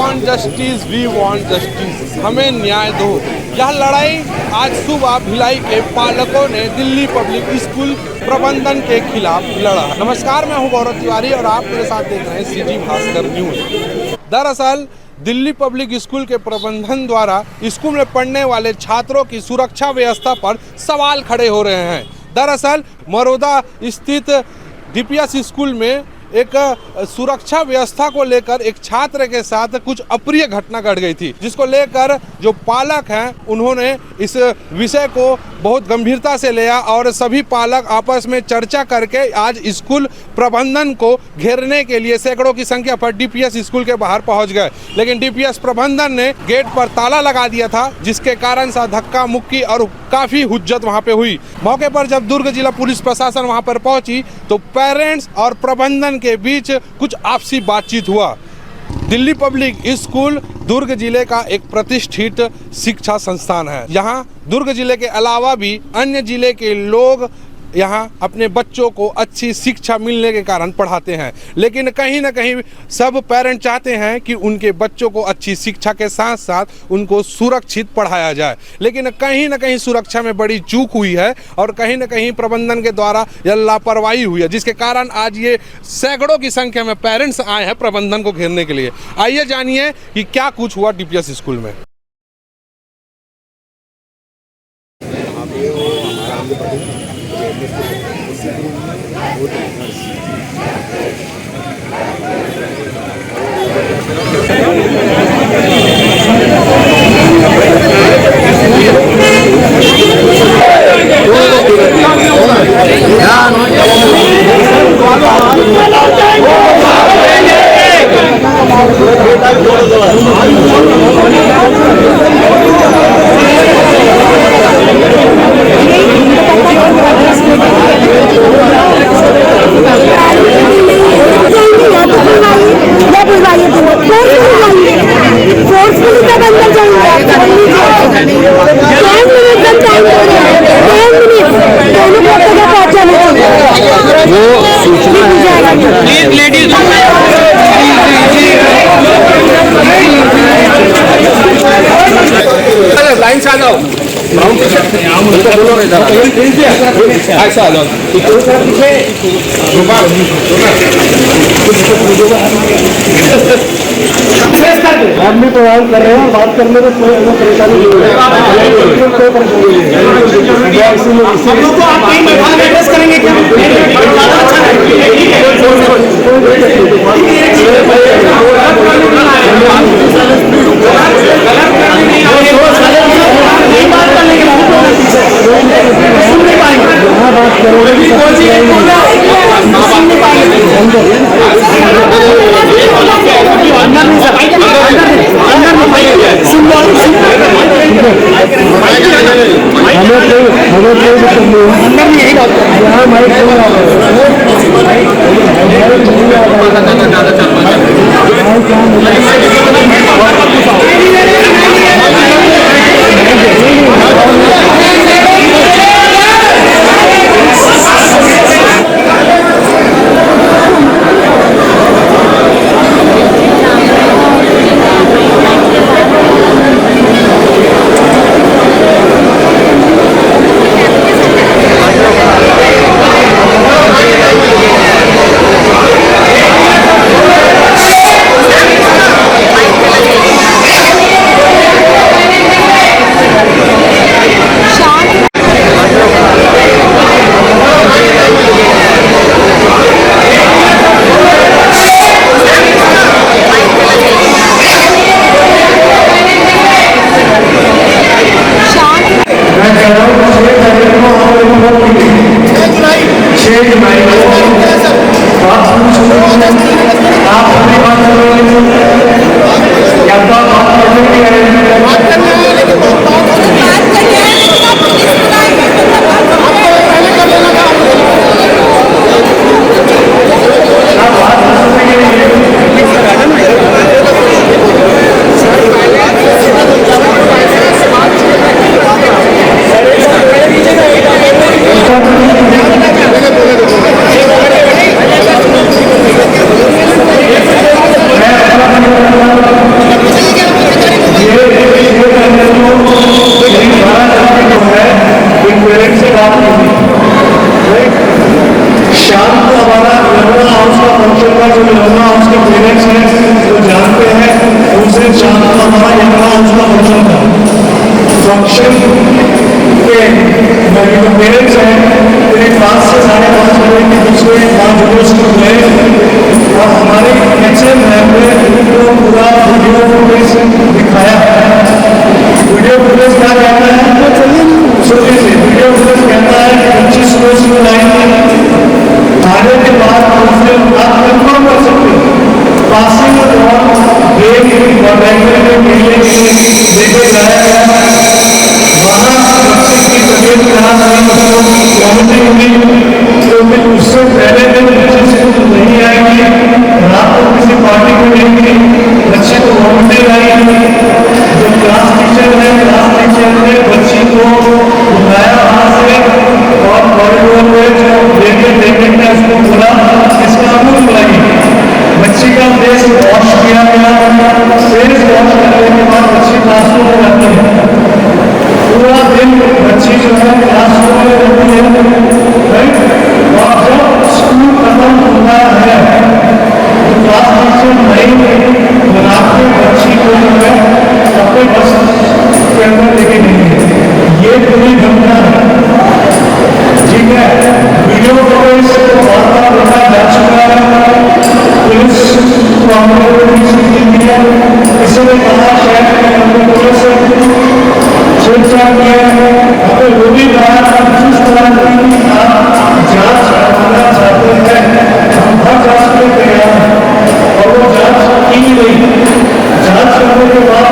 Want justice, we want justice, हमें न्याय दो। यह लड़ाई आज सुबह भिलाई के पालकों ने दिल्ली पब्लिक स्कूल प्रबंधन के खिलाफ लड़ा। नमस्कार, मैं हूं गौरव तिवारी और आप मेरे साथ देख रहे हैं सीजी भास्कर न्यूज। दरअसल दिल्ली पब्लिक स्कूल के प्रबंधन द्वारा स्कूल में पढ़ने वाले छात्रों की सुरक्षा व्यवस्था पर सवाल खड़े हो रहे हैं। दरअसल मरोदा स्थित डीपीएस स्कूल में एक सुरक्षा व्यवस्था को लेकर एक छात्र के साथ कुछ अप्रिय घटना घट गई थी, जिसको लेकर जो पालक हैं उन्होंने इस विषय को बहुत गंभीरता से लिया और सभी पालक आपस में चर्चा करके आज स्कूल प्रबंधन को घेरने के लिए सैकड़ों की संख्या पर डीपीएस स्कूल के बाहर पहुंच गए। लेकिन डीपीएस प्रबंधन ने गेट पर ताला लगा दिया था, जिसके कारण से धक्का मुक्की और काफी हुज्जत वहां पे हुई। मौके पर जब दुर्ग जिला पुलिस प्रशासन वहां पर पहुंची तो पेरेंट्स और प्रबंधन के बीच कुछ आपसी बातचीत हुआ। दिल्ली पब्लिक स्कूल दुर्ग जिले का एक प्रतिष्ठित शिक्षा संस्थान है। यहाँ दुर्ग जिले के अलावा भी अन्य जिले के लोग यहाँ अपने बच्चों को अच्छी शिक्षा मिलने के कारण पढ़ाते हैं, लेकिन कहीं ना कहीं सब पेरेंट चाहते हैं कि उनके बच्चों को अच्छी शिक्षा के साथ साथ उनको सुरक्षित पढ़ाया जाए। लेकिन कहीं ना कहीं सुरक्षा में बड़ी चूक हुई है और कहीं ना कहीं प्रबंधन के द्वारा यह लापरवाही हुई है, जिसके कारण आज ये सैकड़ों की संख्या में पेरेंट्स आए हैं प्रबंधन को घेरने के लिए। आइए जानिए कि क्या कुछ हुआ डीपीएस स्कूल में। लाइन से आ जाओ, ऐसा आ जाओ। आदमी प्रभावित कर रहे हैं, बात करने में कोई परेशानी नहीं है, कोई परेशानी नहीं है। इसीलिए करेंगे क्या? उसमें 5 दोस्त गए और हमारे किचन में उनको पूरा वीडियो फुटेज दिखाया। वीडियो फुटेज क्या कहता है तो चलिए वीडियो फुटेज कहता है कि 25 रोज को लाएंगे, आने के बाद उससे आप कंफर्म कर सकते हो पासिंग और गेम और लाइब्रेरी में मिलने के लिए लेके जाया गया। वहाँ बच्चे की तबीयत खराब हुई, वॉमिटिंग हुई, तो फिर उससे पहले दिन बच्चे स्कूल नहीं आएंगे, रात को किसी पार्टी को लेंगे, बच्चे को वॉमिटिंग आई। जो क्लास टीचर है, क्लास टीचर ने बच्ची को बुलाया वहाँ से और कॉरिडोर में जो लेकर उसको बोला इसका मुंह बुलाई। बच्ची का फेस वॉश किया गया, फेस वॉश करने के बाद बच्ची क्लासरूम में जाती है। पूरा दिन बच्ची जो है क्लासरूम में रहती है, राइट। और जब स्कूल खत्म होता है तो क्लास टीचर नहीं बुला के बच्ची को जो है अपने बस के अंदर लेके गई। ये पूरी घटना है, ठीक है। वीडियो फुटेज को बार-बार देखा जा चुका है, पुलिस किसी ने कहा शायद पुलिस छेड़छाड़ किया है, हमें वो भी कहा जिस तरह की आप जांच करना चाहते हैं हम हर जांच में तैयार हैं और वो जांच की गई। जांच करने के बाद